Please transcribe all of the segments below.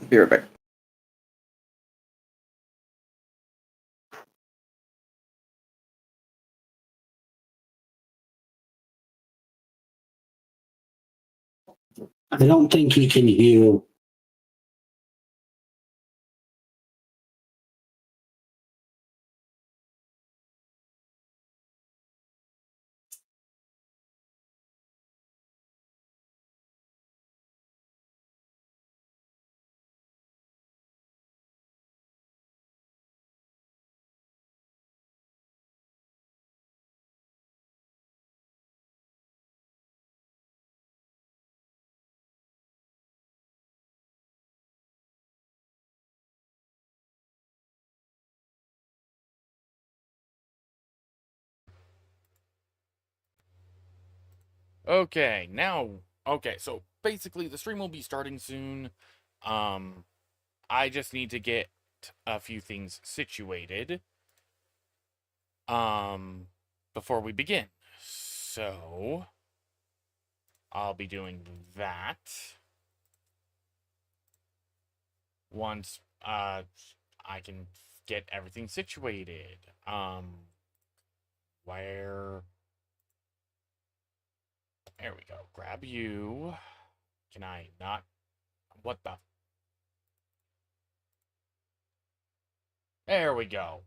Be right back. I don't think he can heal. Okay, so basically the stream will be starting soon. I just need to get a few things situated, before we begin. So, I'll be doing that once, I can get everything situated. Where... There we go. Grab you. Can I not... What the... There we go.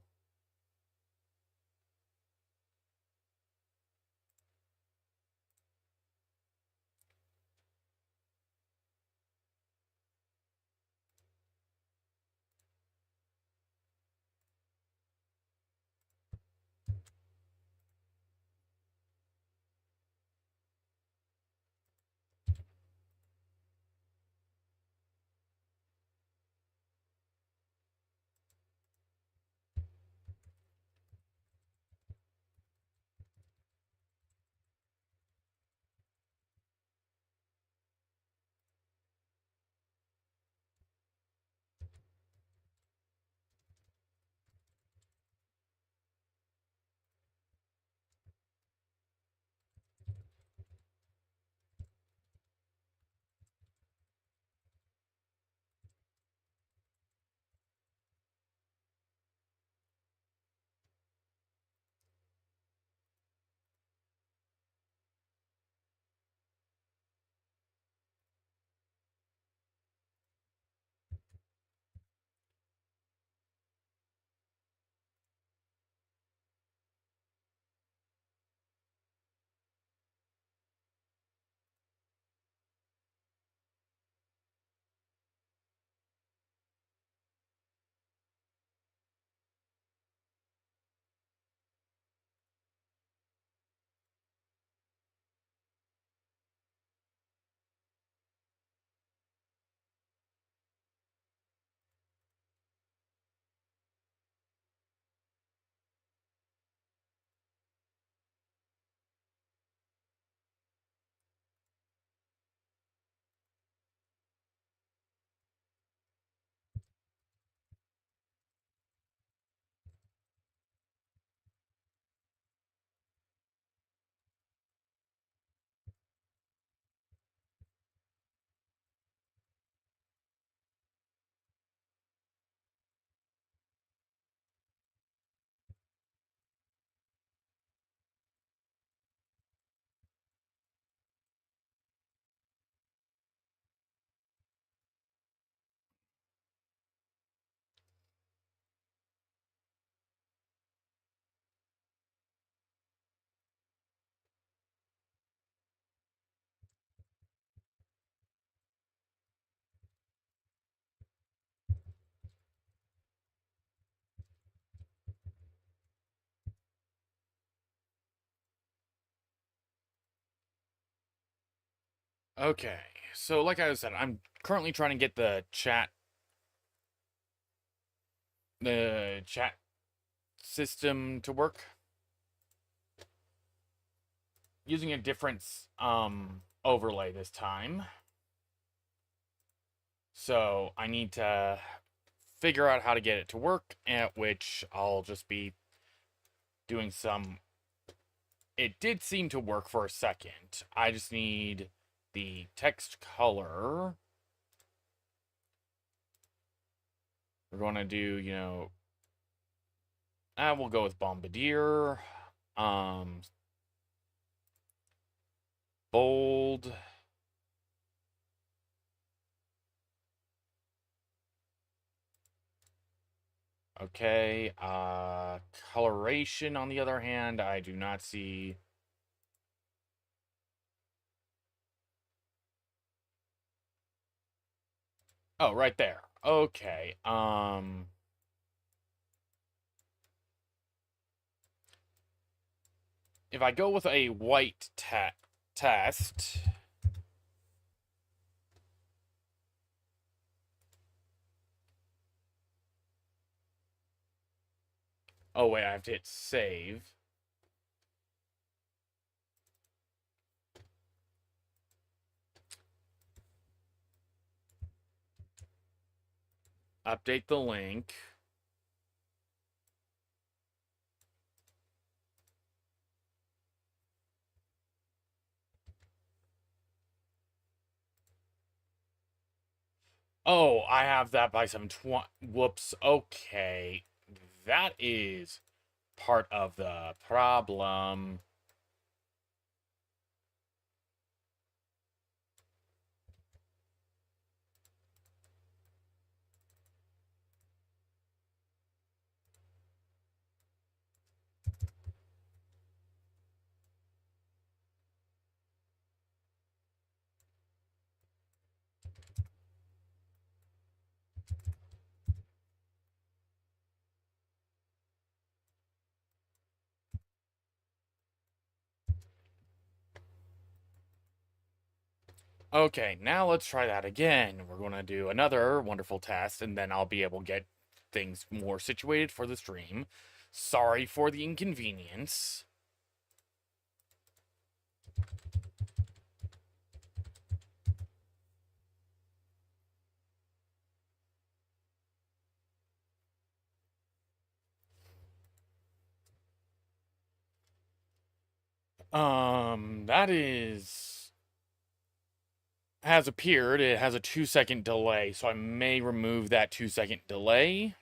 Okay, so like I said, I'm currently trying to get the chat system to work using a different overlay this time. So I need to figure out how to get it to work, at which I'll just be doing some it did seem to work for a second. I just need the text color. We're going to do, we'll go with Bombardier. Bold. Okay, coloration on the other hand, I do not see. Oh, right there. Okay, if I go with a white test. Oh, wait, I have to hit save. Update the link. Oh, I have that by 720. Whoops. Okay. That is part of the problem. Okay, now let's try that again. We're going to do another wonderful test, and then I'll be able to get things more situated for the stream. Sorry for the inconvenience. That is has appeared. It has a 2-second delay, so I may remove that 2-second delay.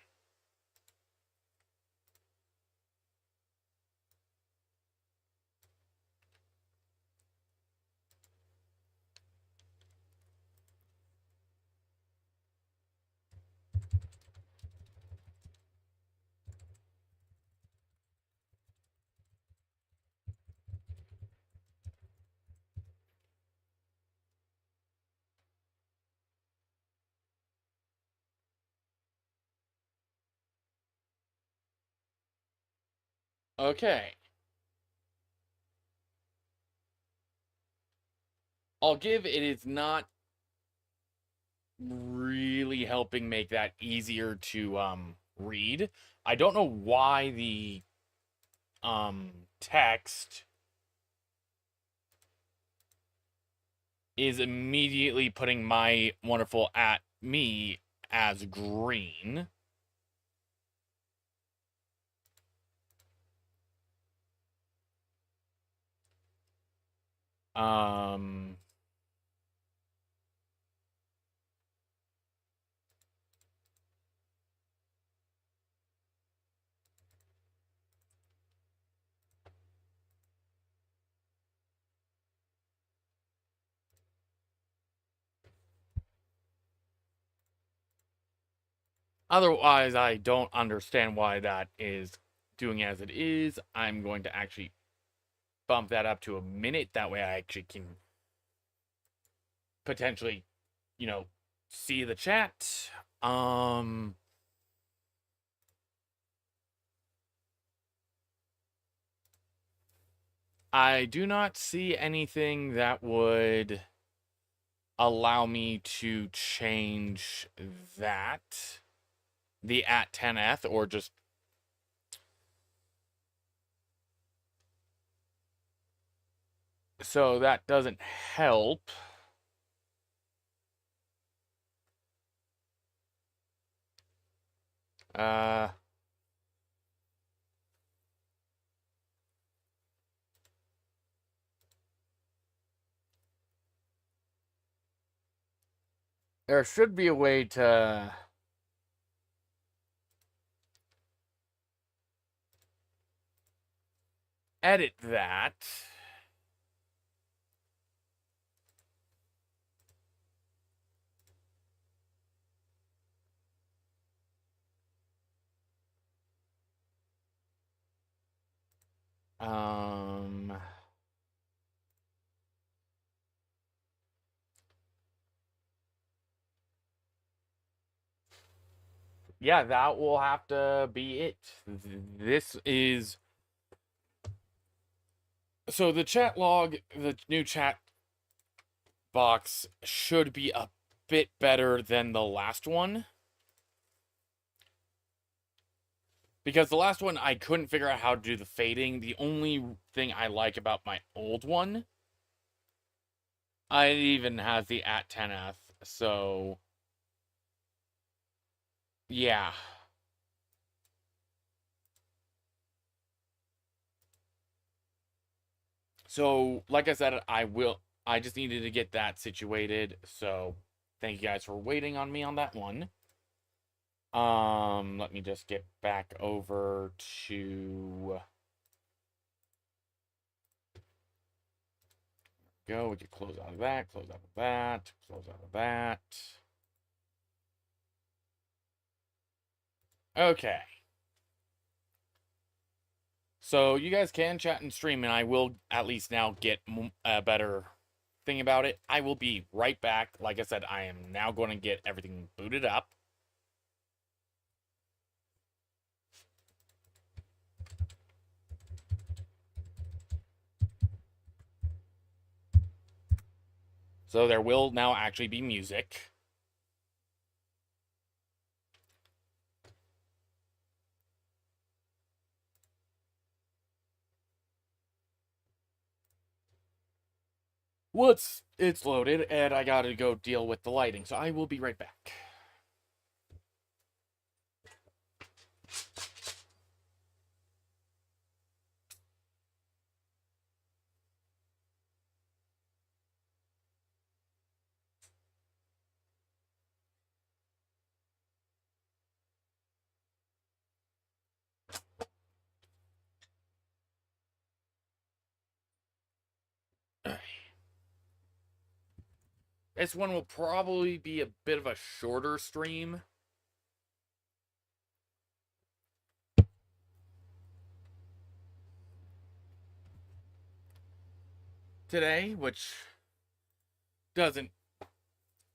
Okay. I'll give it is not really helping make that easier to read. I don't know why the text is immediately putting my wonderful at me as green. Um Otherwise, I don't understand why that is doing as it is. I'm going to actually bump that up to a minute. That way I actually can potentially, see the chat. I do not see anything that would allow me to change that. The at Tanetth, or just so that doesn't help. Uh There should be a way to edit that. Um, yeah, that will have to be it. This is so the chat log, the new chat box should be a bit better than the last one. Because the last one, I couldn't figure out how to do the fading. The only thing I like about my old one, it even has the @Tanetth, so yeah. So, like I said, I just needed to get that situated, so thank you guys for waiting on me on that one. Let me just get back over to... Go, we could close out of that, close out of that, close out of that. Okay. So you guys can chat and stream, and I will at least now get a better thing about it. I will be right back. Like I said, I am now going to get everything booted up. So there will now actually be music. Well, it's loaded, and I gotta go deal with the lighting, so I will be right back. This one will probably be a bit of a shorter stream. Today, which doesn't...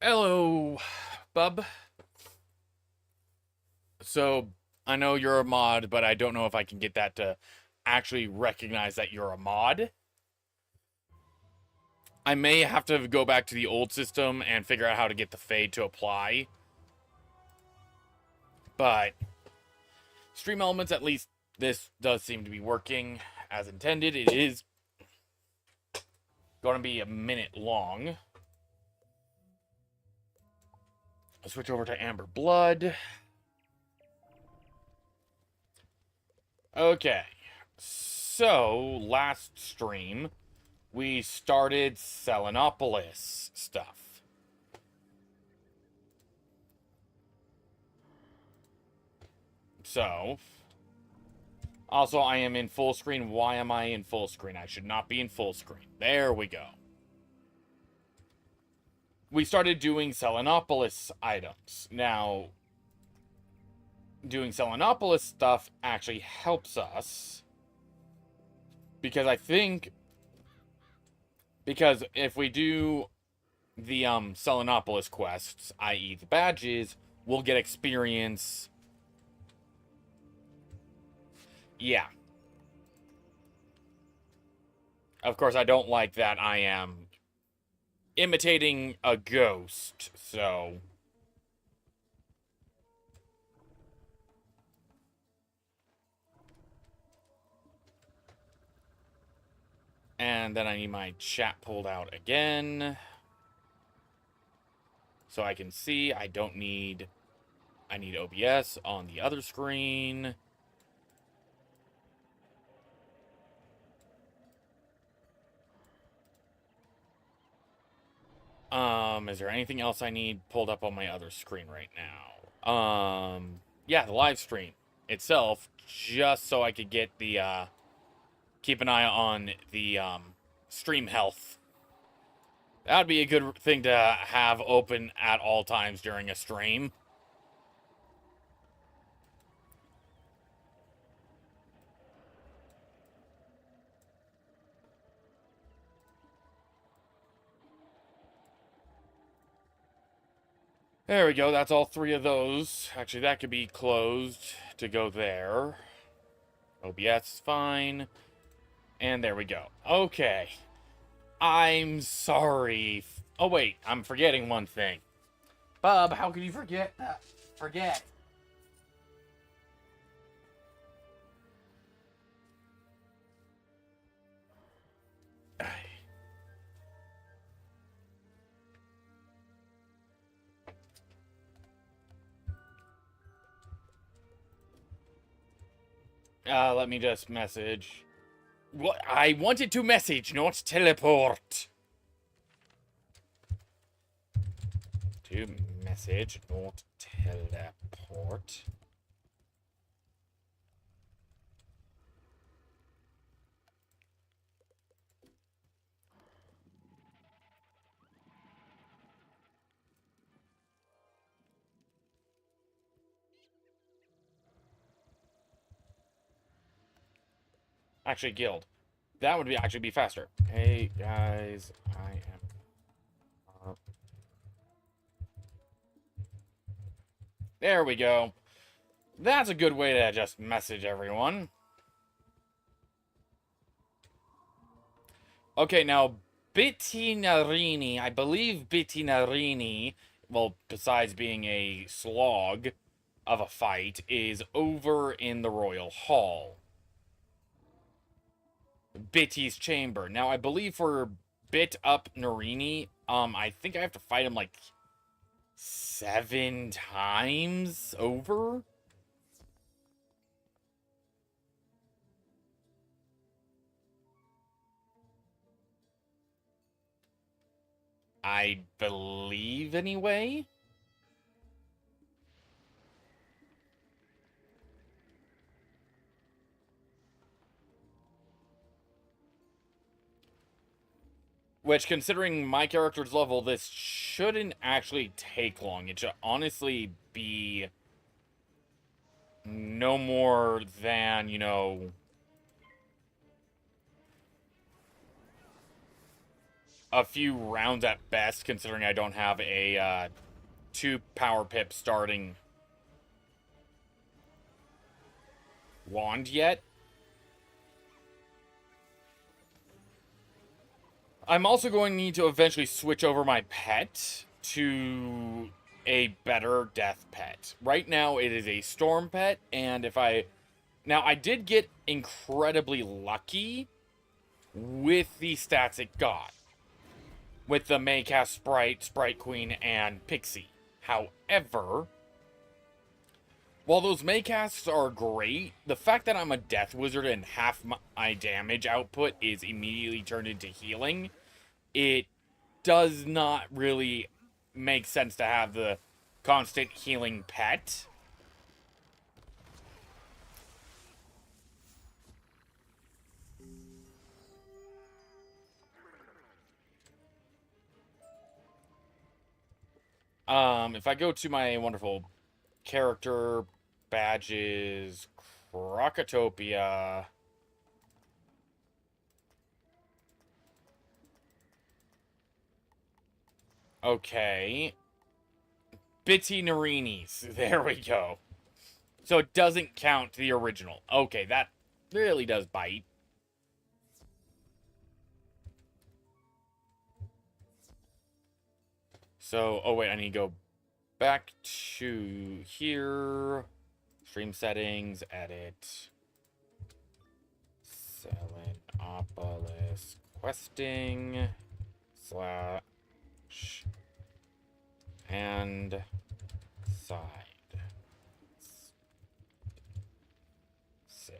Hello, bub. So, I know you're a mod, but I don't know if I can get that to actually recognize that you're a mod. I may have to go back to the old system and figure out how to get the fade to apply. But Stream Elements, at least this does seem to be working as intended. It is going to be a minute long. I'll switch over to Amber Blood. Okay. So, last stream, we started Selenopolis stuff. So, also I am in full screen. Why am I in full screen? I should not be in full screen. There we go. We started doing Selenopolis items. Now, doing Selenopolis stuff actually helps us. Because I think... Because if we do the Selenopolis quests, i.e. the badges, we'll get experience. Yeah. Of course, I don't like that I am imitating a ghost, so... And then I need my chat pulled out again. So I can see I don't need... I need OBS on the other screen. Is there anything else I need pulled up on my other screen right now? Yeah, the live stream itself, just so I could get the, keep an eye on the, stream health. That would be a good thing to have open at all times during a stream. There we go, that's all 3 of those. Actually, that could be closed to go there. OBS is fine. And there we go. Okay. I'm sorry. Oh, wait, I'm forgetting one thing. Bub, how could you forget that? Forget. Let me just message. What? I wanted to message, not teleport. To message, not teleport. Actually, guild. That would be actually be faster. Hey guys, I am up. There we go. That's a good way to just message everyone. Okay, now Biti Narini, I believe Biti Narini, well, besides being a slog of a fight, is over in the Royal Hall. Biti's chamber. Now, I believe for Bit up Narini, I think I have to fight him like 7 times over. I believe, anyway. Which, considering my character's level, this shouldn't actually take long. It should honestly be no more than, you know, a few rounds at best, considering I don't have a 2 power pip starting wand yet. I'm also going to need to eventually switch over my pet to a better death pet. Right now, it is a storm pet, and if I... Now, I did get incredibly lucky with the stats it got. With the Maycast Sprite, Sprite Queen, and Pixie. However, while those Maycasts are great, the fact that I'm a Death Wizard and half my damage output is immediately turned into healing, it does not really make sense to have the constant healing pet. If I go to my wonderful character badges, Crocotopia. Okay. Biti Narini's. There we go. So it doesn't count the original. Okay, that really does bite. So, oh wait, I need to go back to here. Stream settings, edit. Selenopolis questing slash and side. Save.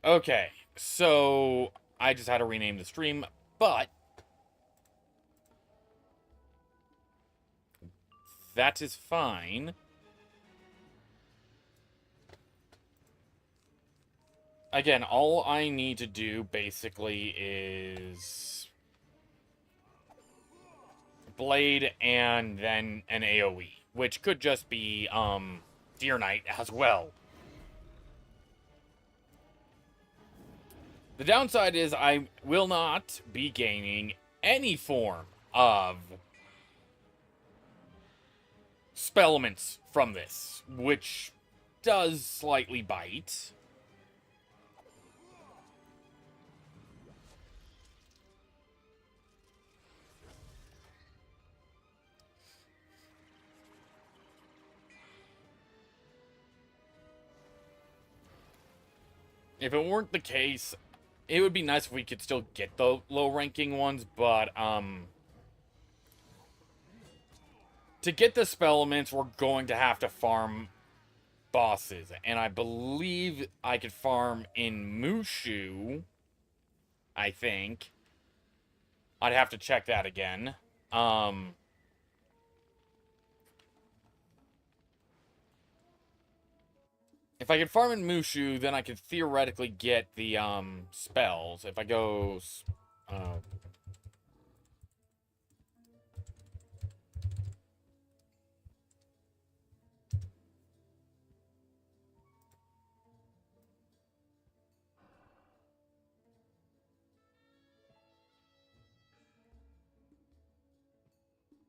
Okay, so I just had to rename the stream, but that is fine. Again, all I need to do basically is Blade and then an AoE, which could just be Deer Knight as well. The downside is I will not be gaining any form of spellements from this, which does slightly bite. If it weren't the case, it would be nice if we could still get the low-ranking ones, but, to get the spellements, we're going to have to farm bosses, and I believe I could farm in Mushu, I think. I'd have to check that again. If I could farm in Mushu, then I could theoretically get the, spells. If I go,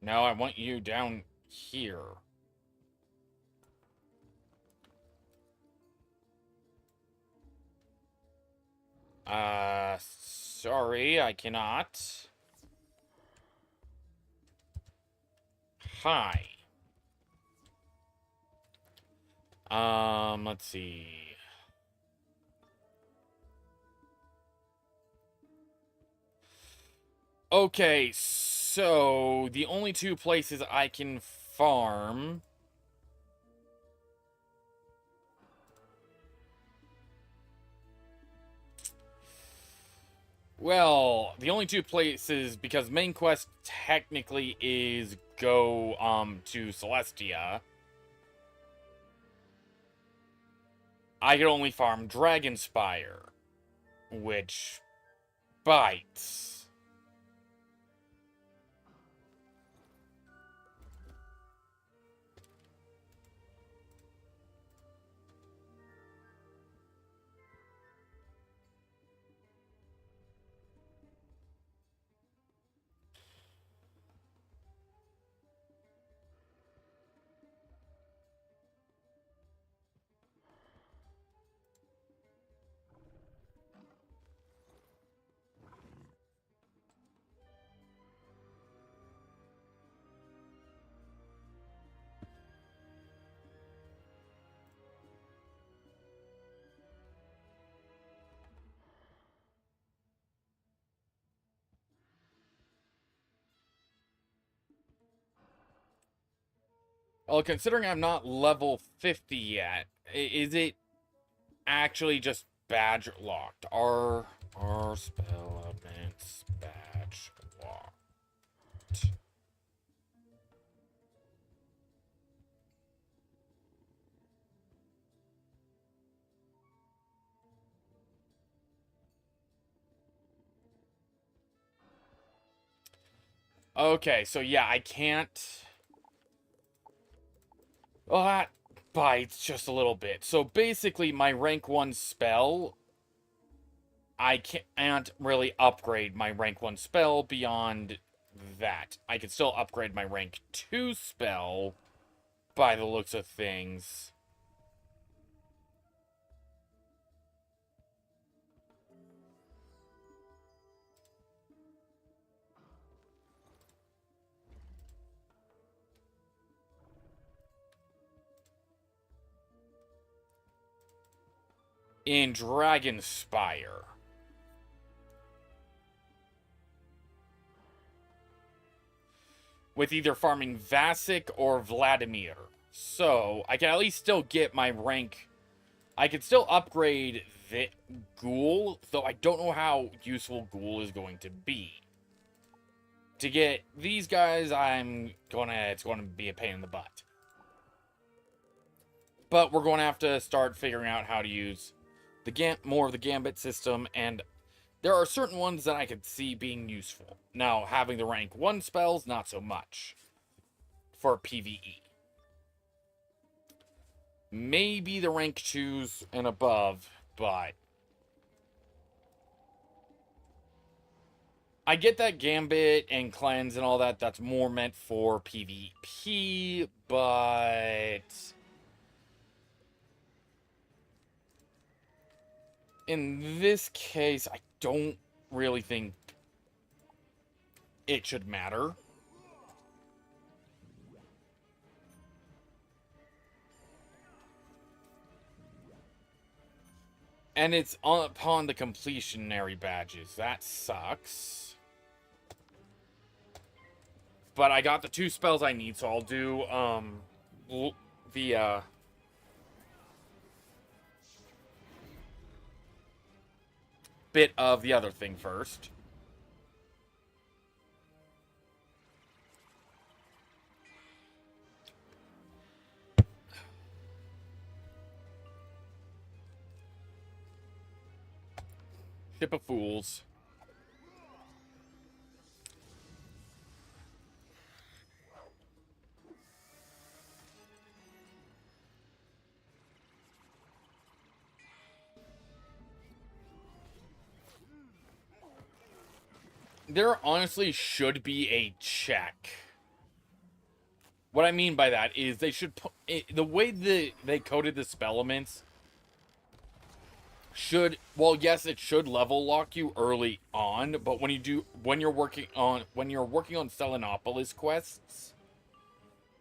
no, I want you down here. Sorry, I cannot. Hi. Let's see. Okay, so the only two places I can farm... Well, the only two places, because main quest technically is go, to Celestia. I could only farm Dragonspire, which bites. Well, considering I'm not level 50 yet, is it actually just badge locked? Are spell elements badge locked? Okay, so yeah, I can't... Well, that bites just a little bit. So basically, my rank 1 spell, I can't really upgrade my rank 1 spell beyond that. I can still upgrade my rank 2 spell by the looks of things. In Dragonspire. With either farming Vasek or Vladimir. So, I can at least still get my rank. I can still upgrade the Ghoul, though I don't know how useful Ghoul is going to be. To get these guys, it's gonna be a pain in the butt. But we're going to have to start figuring out how to use more of the gambit system, and there are certain ones that I could see being useful. Now, having the rank 1 spells, not so much for PvE. Maybe the rank 2s and above, but I get that Gambit and Cleanse and all that, that's more meant for PvP, but in this case, I don't really think it should matter. And it's upon the completionary badges. That sucks. But I got the 2 spells I need, so I'll do the bit of the other thing first. Ship of Fools. There honestly should be a check. What I mean by that is they should put the way they coded the spell elements should, well, yes, it should level lock you early on, but when you're working on Selenopolis quests,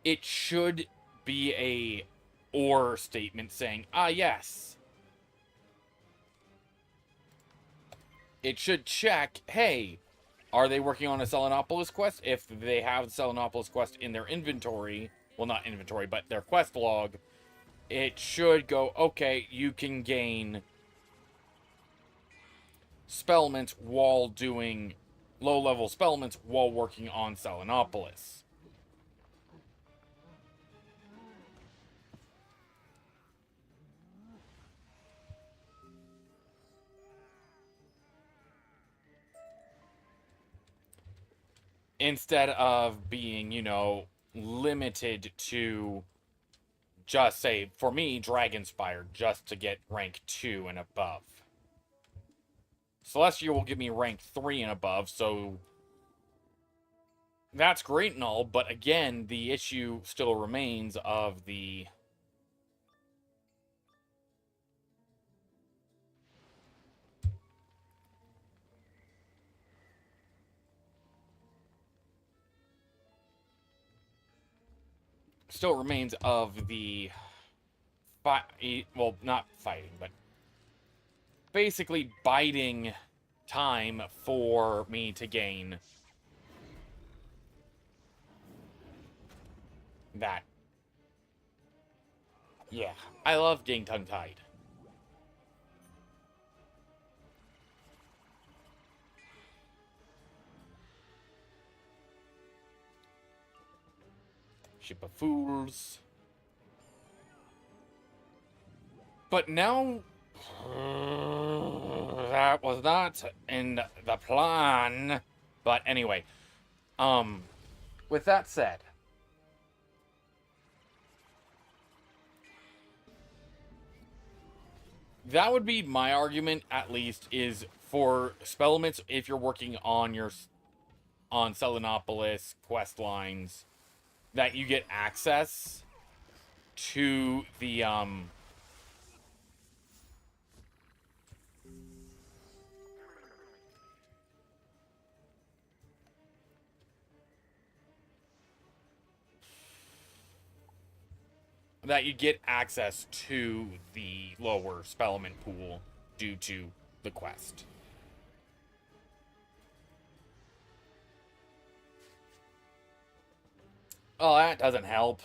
it should be a or statement saying, ah, yes. It should check, hey, are they working on a Selenopolis quest? If they have the Selenopolis quest in their inventory, well, not inventory, but their quest log, it should go, okay, you can gain spellments while doing low-level spellments while working on Selenopolis. Instead of being, limited to just, say, for me, Dragonspire, just to get rank 2 and above. Celestial will give me rank 3 and above, so that's great and all, but again, the issue still remains of the well, not fighting, but basically biding time for me to gain that. Yeah, I love getting tongue-tied. Ship of Fools. But now, that was not in the plan. But anyway, with that said, that would be my argument, at least, is for spellments, if you're working on Selenopolis quest lines, that you get access to the lower spellment pool due to the quest. Oh, that doesn't help.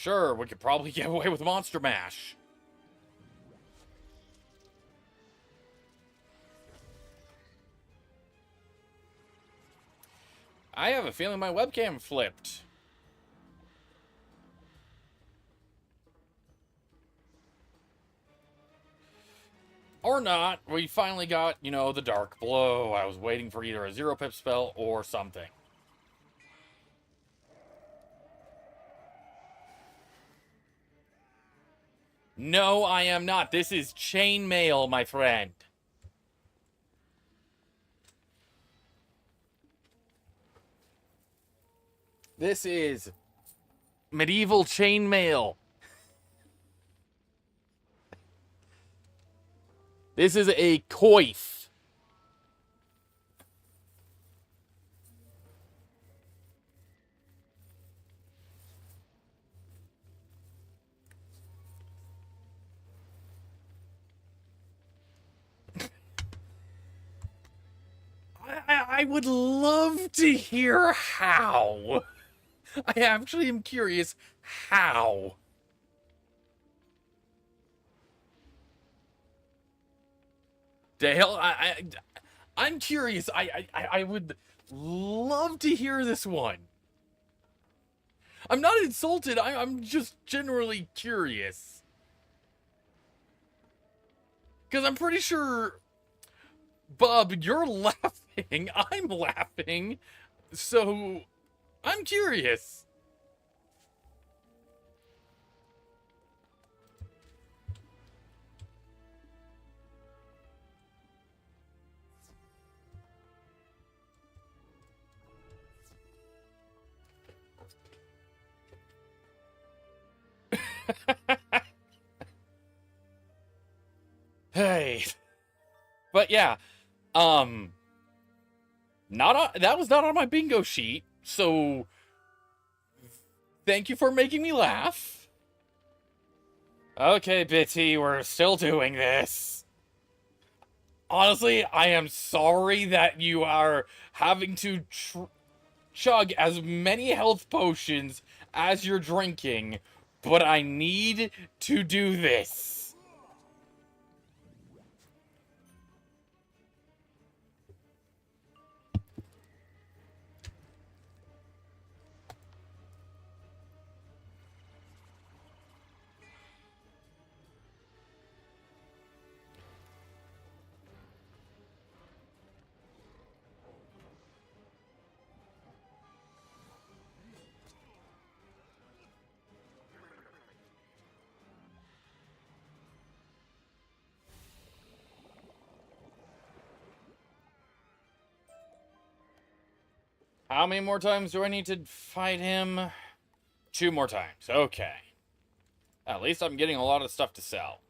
Sure, we could probably get away with Monster Mash. I have a feeling my webcam flipped. Or not. We finally got, you know, the Dark Blow. I was waiting for either a 0-pip spell or something. No, I am not. This is chainmail, my friend. This is medieval chainmail. This is a coif. I would love to hear how. I actually am curious how. Dale, I'm curious. I would love to hear this one. I'm not insulted. I'm just generally curious. Because I'm pretty sure, Bub, you're laughing. I'm laughing. So, I'm curious. Hey. But yeah, that was not on my bingo sheet, so thank you for making me laugh. Okay, Biti, we're still doing this. Honestly, I am sorry that you are having to chug as many health potions as you're drinking, but I need to do this. How many more times do I need to fight him? 2 more times. Okay. At least I'm getting a lot of stuff to sell.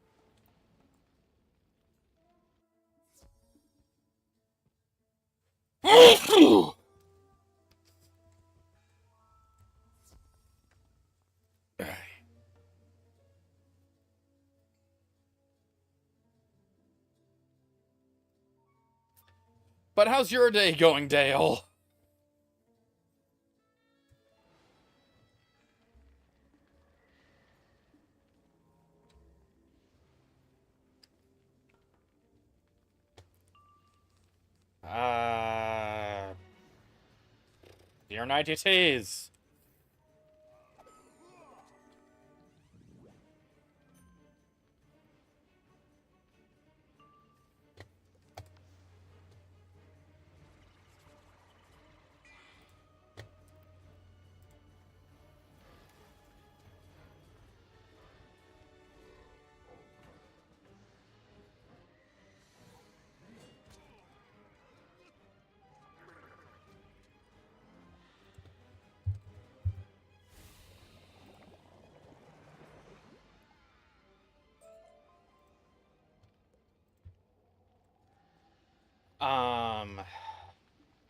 But how's your day going, Dale? Dear night it is.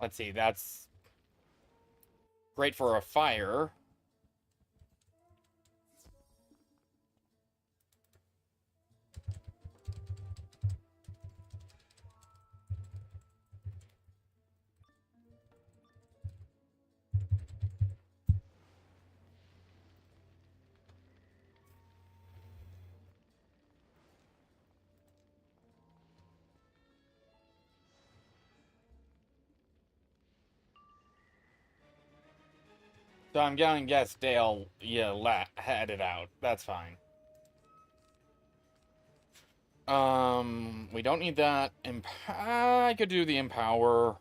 Let's see, that's great for a fire. So I'm gonna guess Dale, had it out. That's fine. We don't need that. I could do the Empower.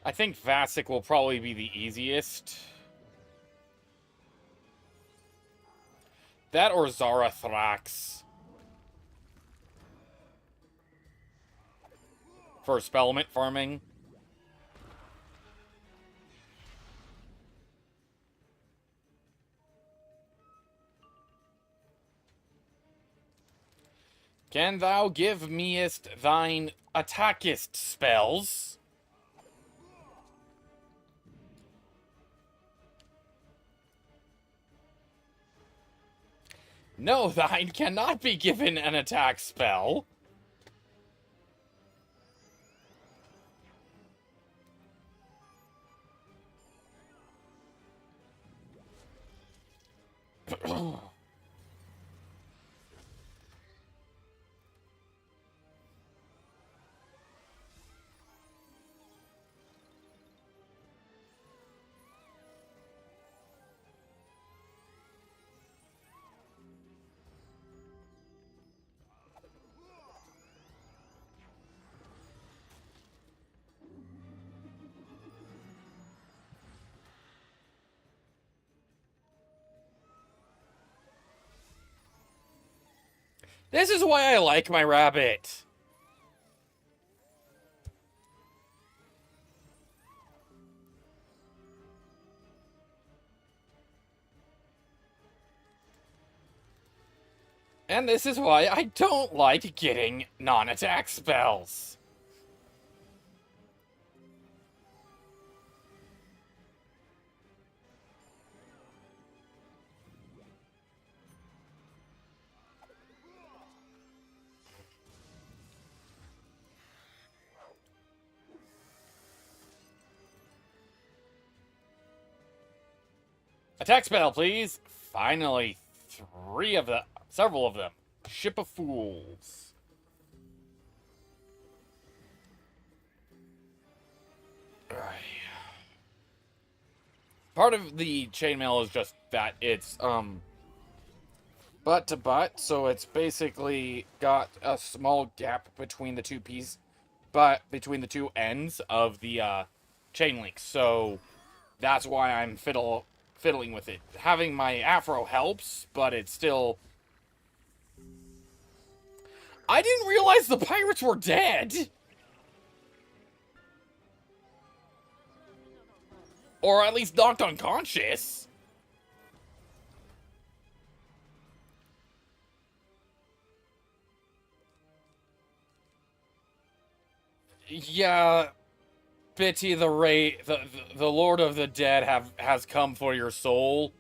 I think Vasic will probably be the easiest. That or Zarathrax. For Spellment farming. Can thou give meest thine attackist spells? No, thine cannot be given an attack spell. This is why I like my rabbit. And this is why I don't like getting non-attack spells. Attack spell, please. Finally, several of them. Ship of Fools. Part of the chainmail is just that it's butt to butt, so it's basically got a small gap between the two pieces, but between the two ends of the chain link. So that's why I'm fiddling with it. Having my afro helps, but it's still. I didn't realize the pirates were dead. Or at least knocked unconscious. Yeah, Biti the Lord of the Dead has come for your soul.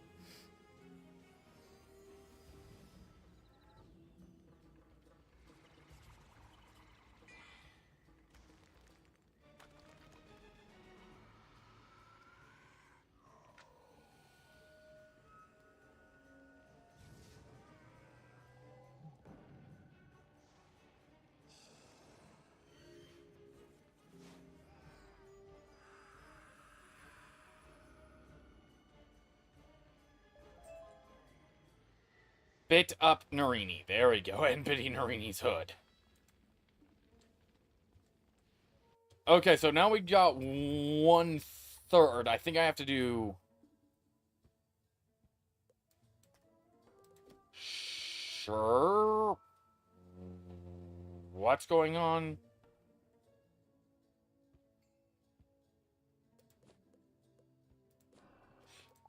Bit up Narini. There we go. And Biti Narini's hood. Okay, so now we got 1/3. I think I have to do. Sure. What's going on?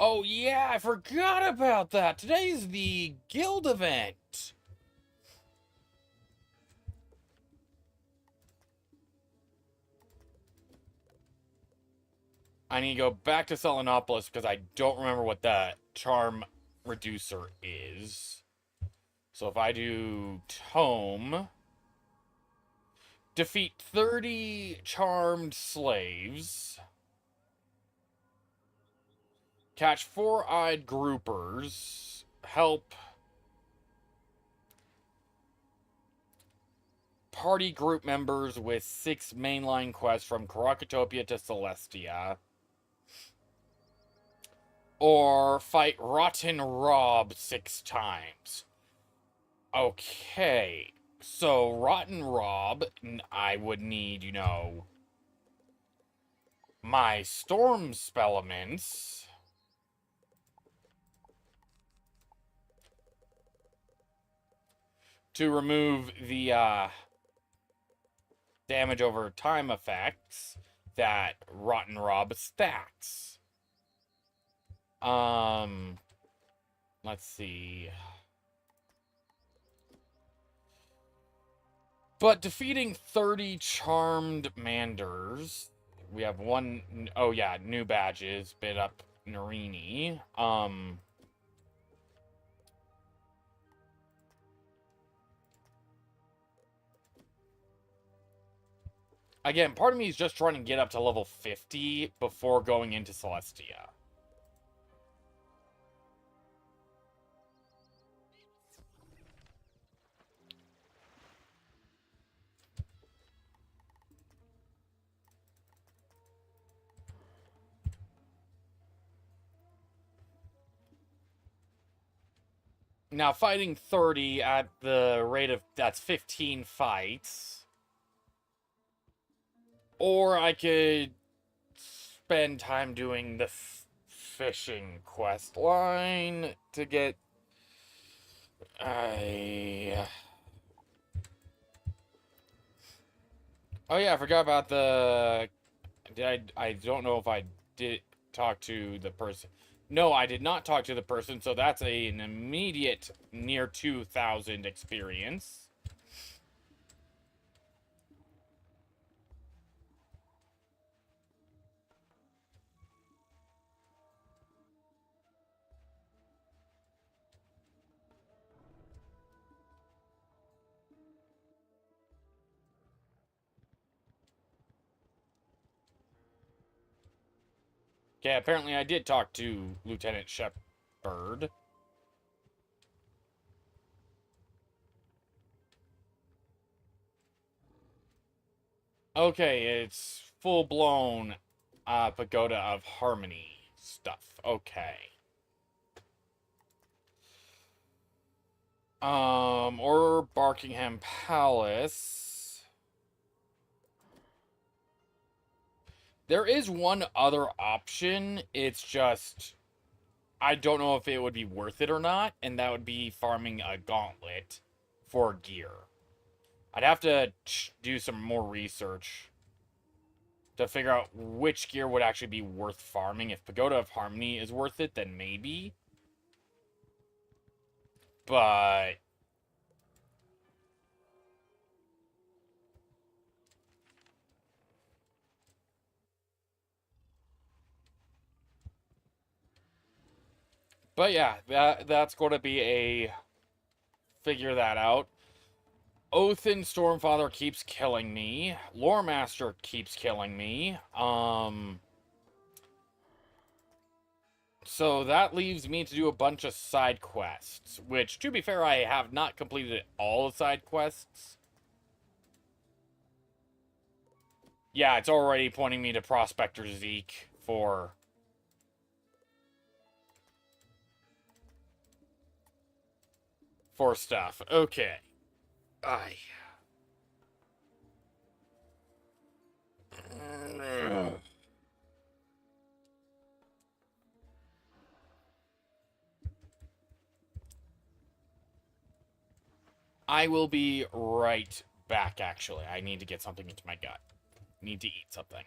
Oh yeah, I forgot about that. Today's the guild event. I need to go back to Selenopolis because I don't remember what the charm reducer is. So if I do tome, defeat 30 charmed slaves, catch 4-eyed groupers, help party group members with 6 mainline quests from Karakatopia to Celestia, or fight Rotten Rob 6 times. Okay, so Rotten Rob, I would need, you know, my Storm Spellements. To remove the, damage over time effects that Rotten Rob stacks. Let's see. But defeating 30 charmed Manders, we have one, oh yeah, new badges, Biti Narini. Again, part of me is just trying to get up to level 50 before going into Celestia. Now, fighting 30 at the rate of, that's 15 fights. Or I could spend time doing the fishing quest line to get... Oh yeah, I forgot about the... I don't know if I did talk to the person. No, I did not talk to the person, so that's an immediate near 2,000 experience. Okay, apparently I did talk to Lieutenant Shepard. Okay, it's full-blown Pagoda of Harmony stuff. Okay. Or Barkingham Palace. There is one other option. It's just... I don't know if it would be worth it or not, and that would be farming a gauntlet for gear. I'd have to do some more research to figure out which gear would actually be worth farming. If Pagoda of Harmony is worth it, then maybe. But... But yeah, that's going to be a... Figure that out. Othin Stormfather keeps killing me. Loremaster keeps killing me. So that leaves me to do a bunch of side quests, which, to be fair, I have not completed all the side quests. Yeah, it's already pointing me to Prospector Zeke for stuff. Okay. I will be right back, actually. I need to get something into my gut. Need to eat something.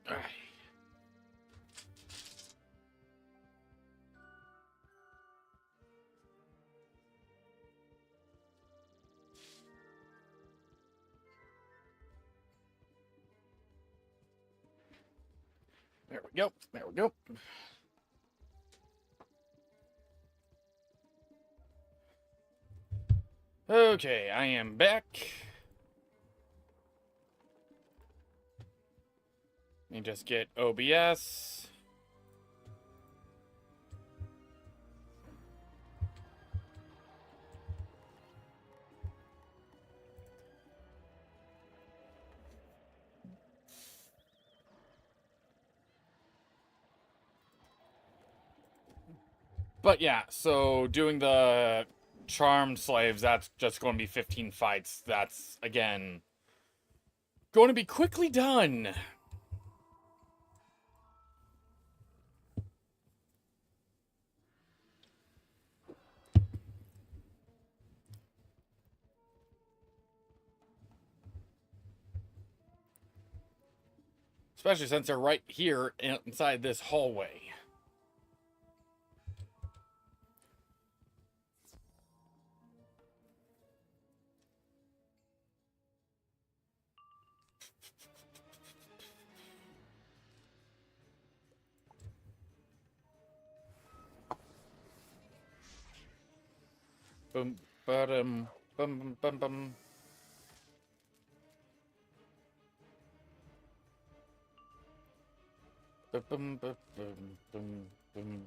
There we go. There we go. Okay, I am back. Let me just get OBS. But yeah, so doing the charmed slaves, that's just going to be 15 fights. That's, again, going to be quickly done. Especially since they're right here inside this hallway. Boom, bum, bum, bum, bum. Bum, bum, bum, bum, bum.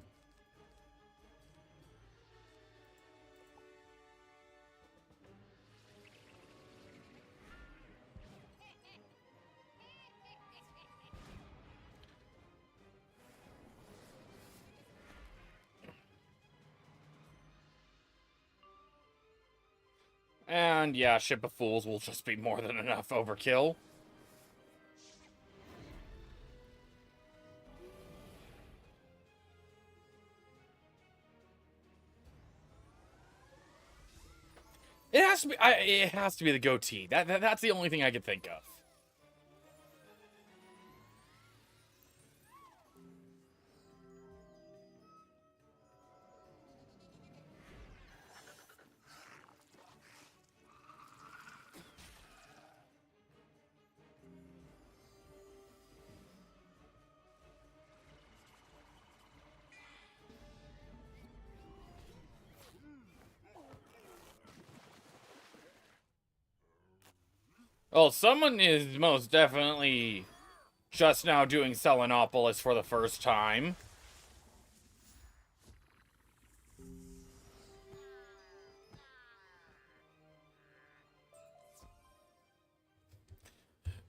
And yeah, Ship of Fools will just be more than enough overkill. It has to be. It has to be the goatee. That's the only thing I could think of. Well, someone is most definitely just now doing Selenopolis for the first time.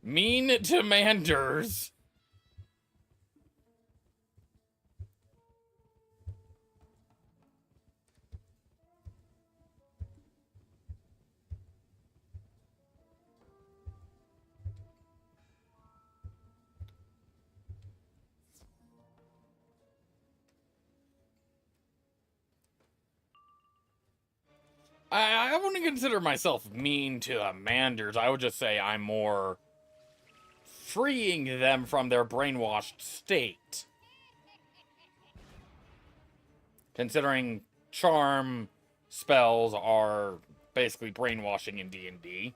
Mean demanders. I wouldn't consider myself mean to the Manders. I would just say I'm more freeing them from their brainwashed state. Considering charm spells are basically brainwashing in D&D.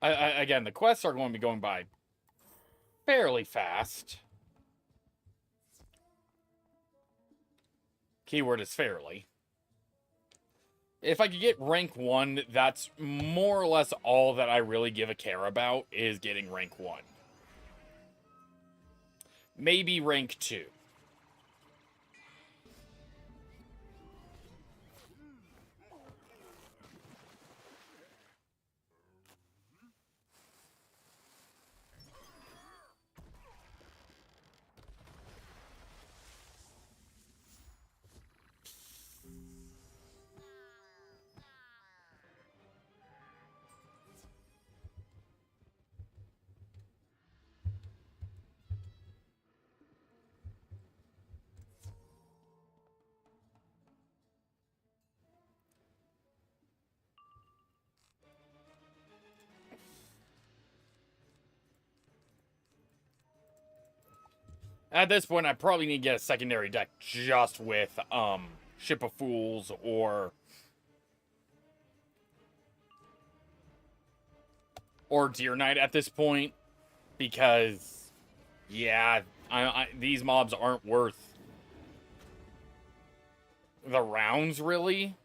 Again, the quests are going to be going by fairly fast. Keyword is fairly. If I could get rank 1, that's more or less all that I really give a care about, is getting rank 1. Maybe rank 2. At this point, I probably need to get a secondary deck just with Ship of Fools or Deer Knight at this point, because yeah, these mobs aren't worth the rounds really.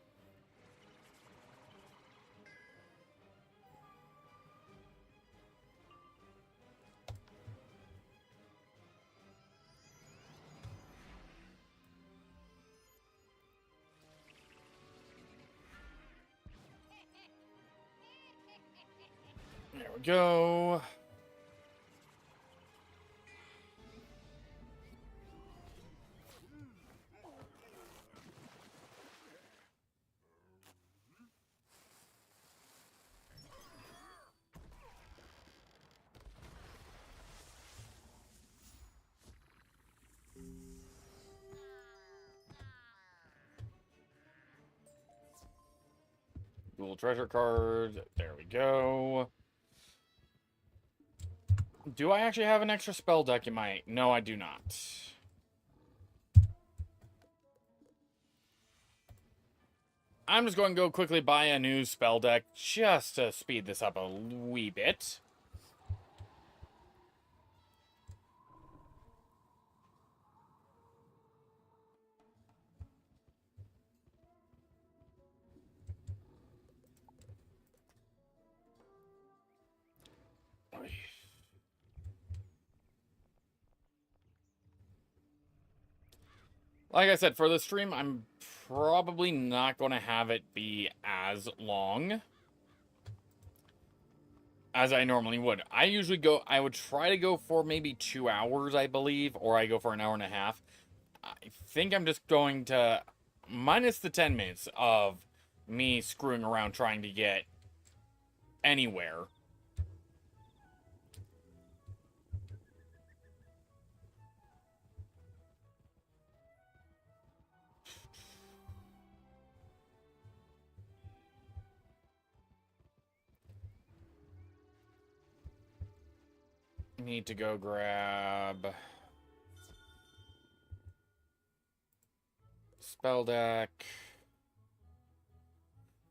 There we go. Dual treasure card. There we go. Do I actually have an extra spell deck in my... No, I do not. I'm just going to go quickly buy a new spell deck just to speed this up a wee bit. Like I said, for the stream, I'm probably not going to have it be as long as I normally would. I would try to go for maybe 2 hours, I believe, or I go for an hour and a half. I think I'm just going to, minus the 10 minutes of me screwing around trying to get anywhere. Need to go grab spell deck.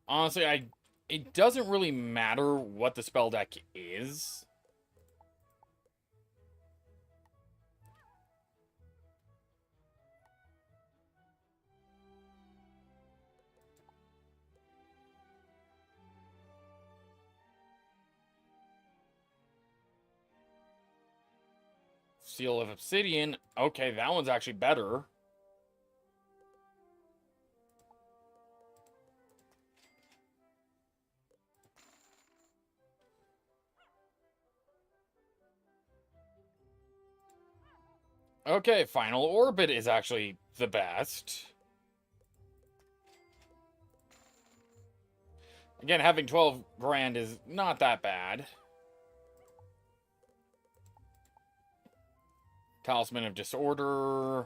Honestly, it doesn't really matter what the spell deck is. Seal of Obsidian. Okay, that one's actually better. Okay, Final Orbit is actually the best. Again, having 12 grand is not that bad. Talisman of Disorder.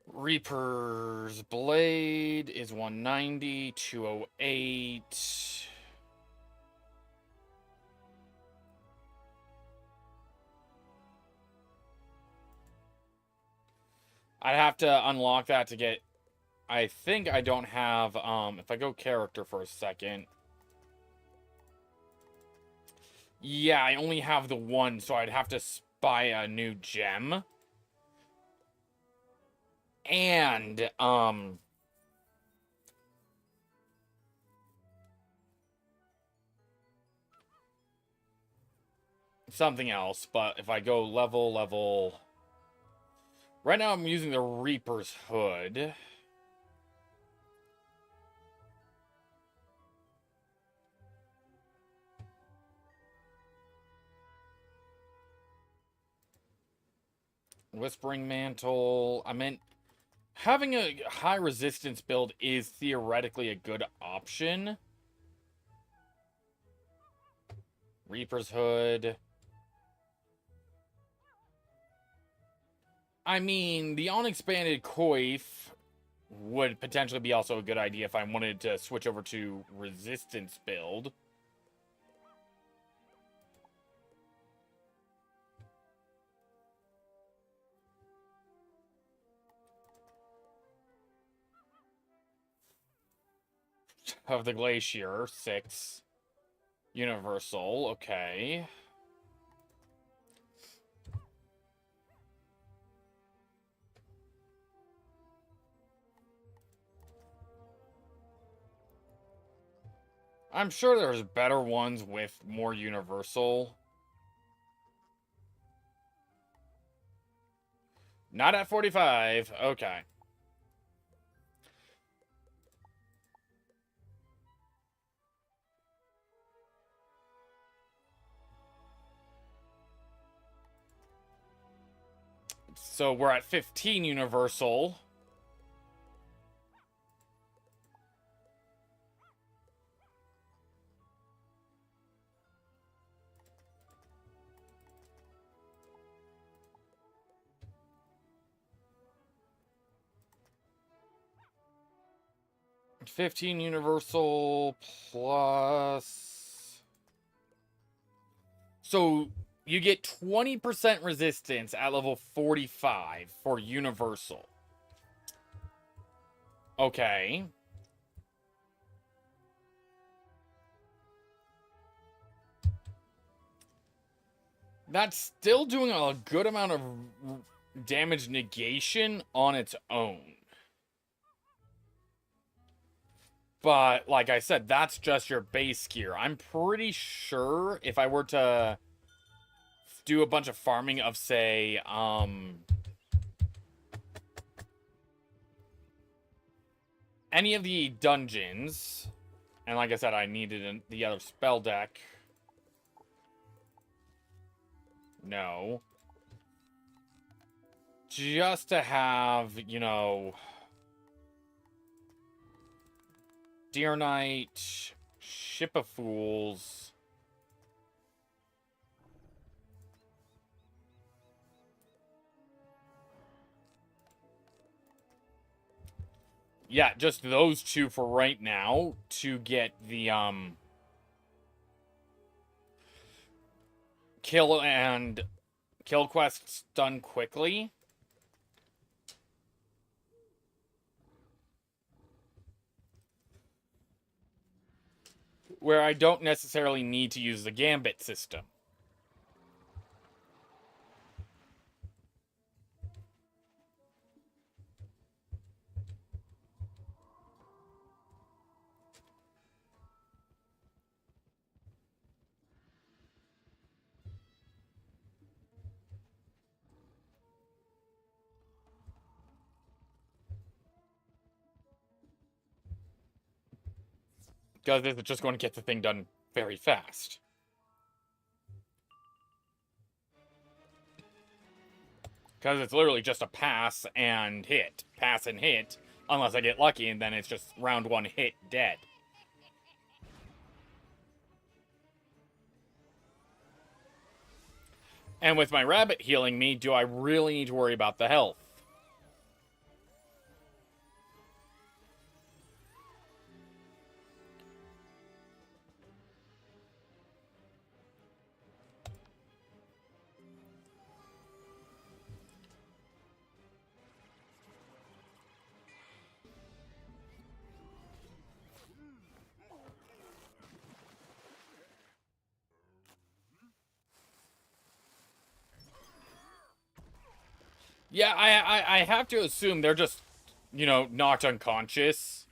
Reaper's Blade is 190, 208. I'd have to unlock that to get... I think I don't have... if I go character for a second... Yeah, I only have the one, so I'd have to buy a new gem. And, something else, but if I go level... Right now I'm using the Reaper's Hood. Whispering Mantle. I meant having a high resistance build is theoretically a good option. Reaper's Hood. I mean, the unexpanded coif would potentially be also a good idea if I wanted to switch over to resistance build. of the Glacier, 6. Universal, okay. I'm sure there's better ones with more universal. Not at 45. Okay. So we're at 15 universal. $15 universal plus. So you get 20% resistance at level 45 for universal. Okay. That's still doing a good amount of damage negation on its own. But, like I said, that's just your base gear. I'm pretty sure if I were to do a bunch of farming of, say, any of the dungeons, and like I said, I needed the other spell deck. No. Just to have, you know, Deer Knight, Ship of Fools. Yeah, just those two for right now to get the, kill and kill quests done quickly. Where I don't necessarily need to use the gambit system. Because this is just going to get the thing done very fast. Because it's literally just a pass and hit. Pass and hit. Unless I get lucky, and then it's just round 1 hit, dead. And with my rabbit healing me, do I really need to worry about the health? Yeah, I have to assume they're just, you know, knocked unconscious.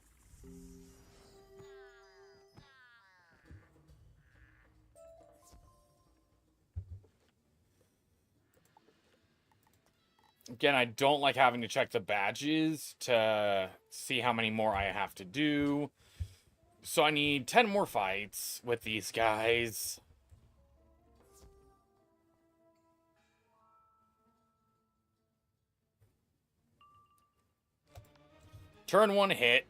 Again, I don't like having to check the badges to see how many more I have to do. So I need 10 more fights with these guys. Turn 1 hit.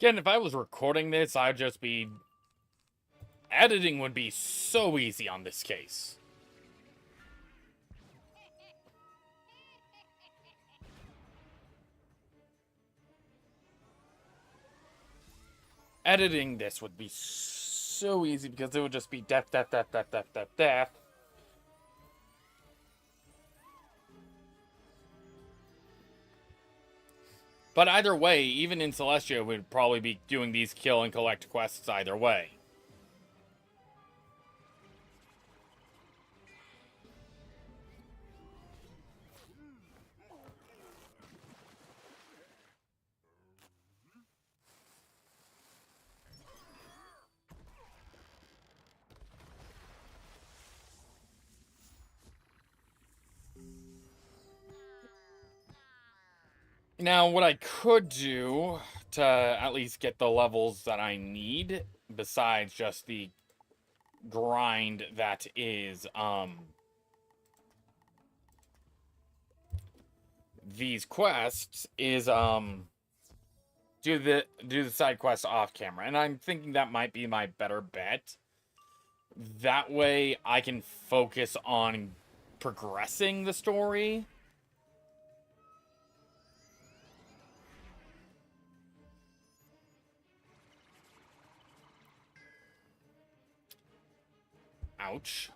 Again, if I was recording this, I'd just be... Editing would be so easy on this case. Editing this would be so easy because it would just be death, death, death, death, death, death, death. But either way, even in Celestia, we'd probably be doing these kill and collect quests either way. Now, what I could do to at least get the levels that I need, besides just the grind that is, these quests, is, do the side quests off camera. And I'm thinking that might be my better bet. That way, I can focus on progressing the story. Ouch.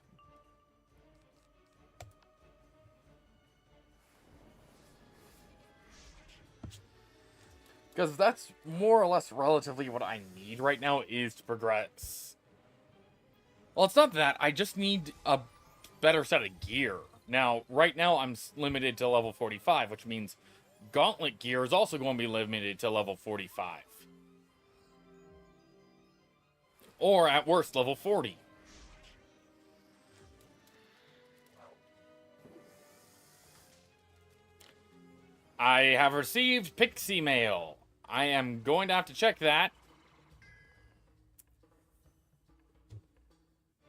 Because that's more or less relatively what I need right now is to progress. Well, it's not that. I just need a better set of gear. Now, right now, I'm limited to level 45, which means gauntlet gear is also going to be limited to level 45. Or, at worst, level 40. I have received Pixie Mail. I am going to have to check that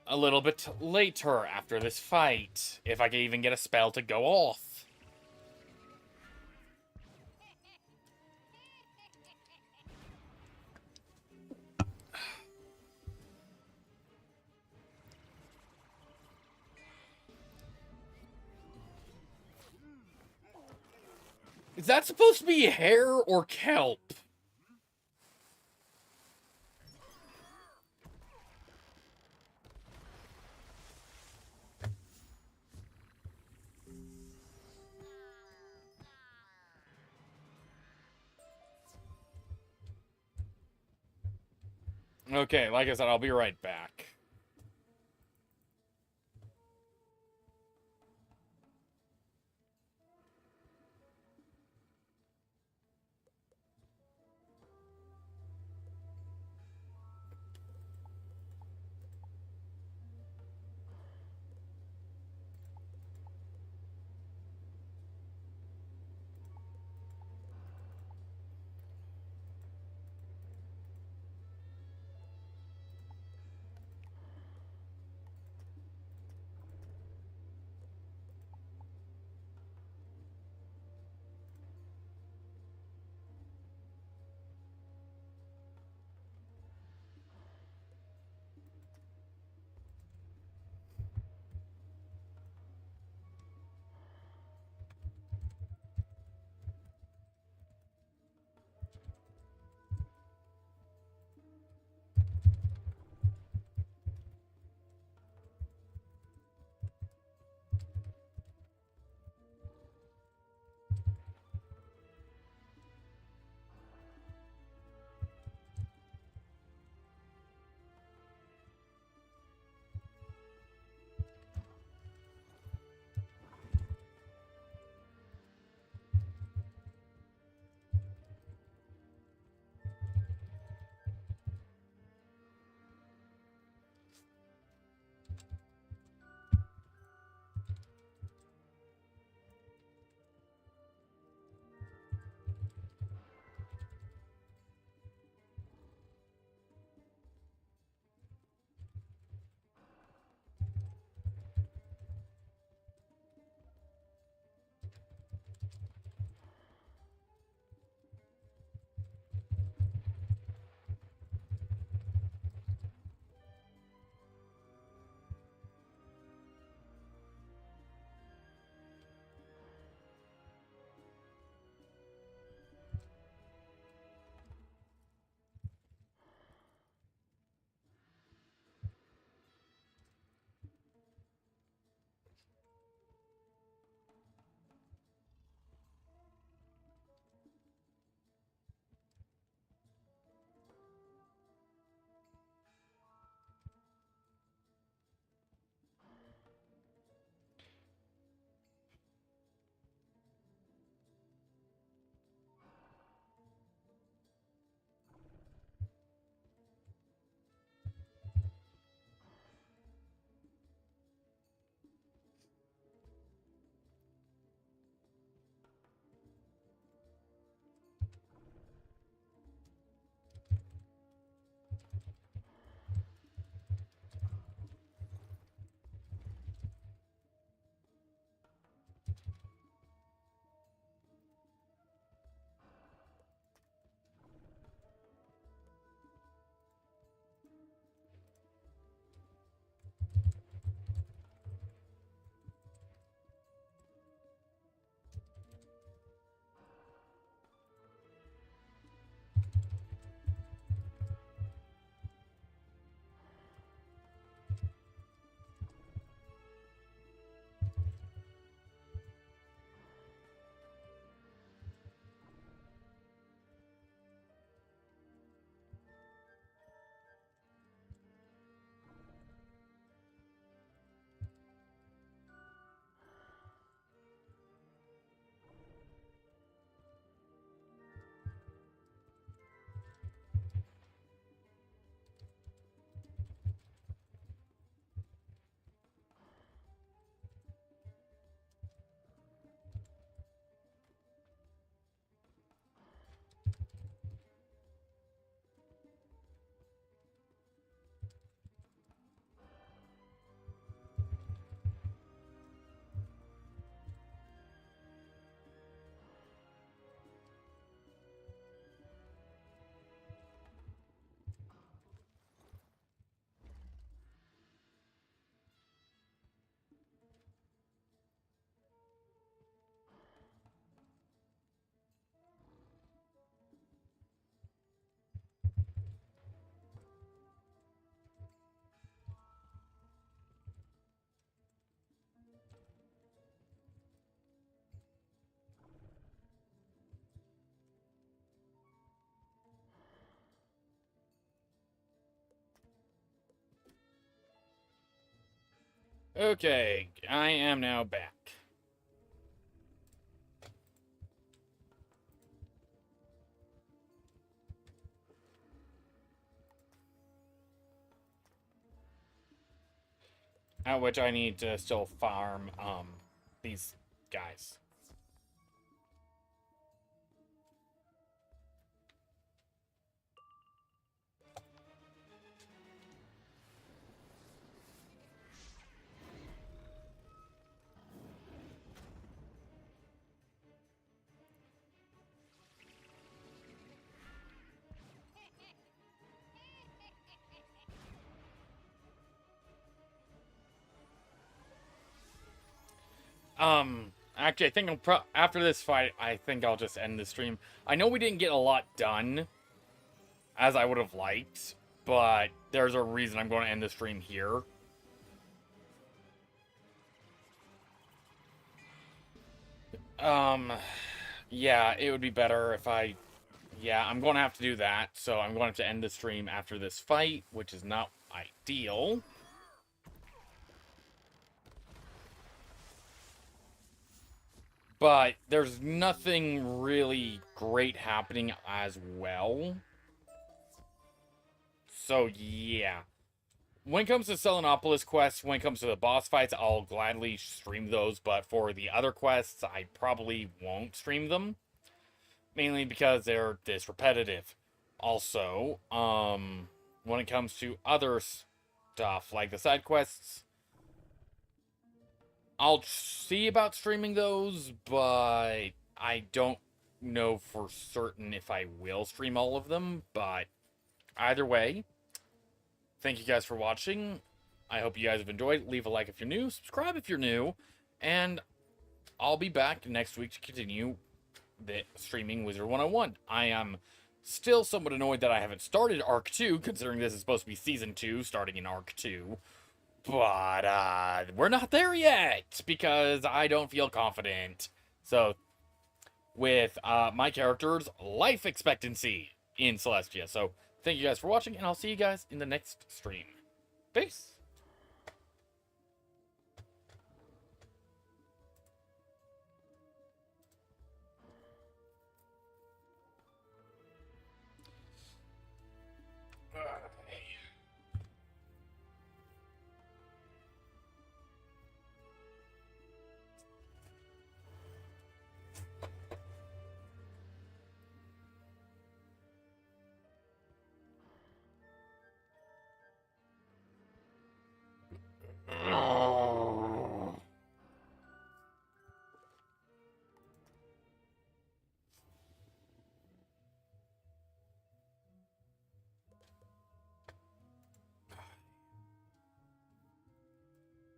a little bit later after this fight, if I can even get a spell to go off. Is that supposed to be hair or kelp? Okay, like I said, I'll be right back. Okay, I am now back. At which I need to still farm, these guys. Actually, I think after this fight, I think I'll just end the stream. I know we didn't get a lot done, as I would have liked, but there's a reason I'm going to end the stream here. Yeah, it would be better if yeah, I'm going to have to do that, so I'm going to have to end the stream after this fight, which is not ideal. But there's nothing really great happening as well. So, yeah. When it comes to Selenopolis quests, when it comes to the boss fights, I'll gladly stream those. But for the other quests, I probably won't stream them. Mainly because they're this repetitive. Also, when it comes to other stuff, like the side quests, I'll see about streaming those, but I don't know for certain if I will stream all of them. But either way, thank you guys for watching. I hope you guys have enjoyed. Leave a like if you're new, subscribe if you're new, and I'll be back next week to continue the streaming Wizard101. I am still somewhat annoyed that I haven't started Arc 2, considering this is supposed to be Season 2, starting in Arc 2. But, we're not there yet, because I don't feel confident. So, with, my character's life expectancy in Celestia. So, thank you guys for watching, and I'll see you guys in the next stream. Peace!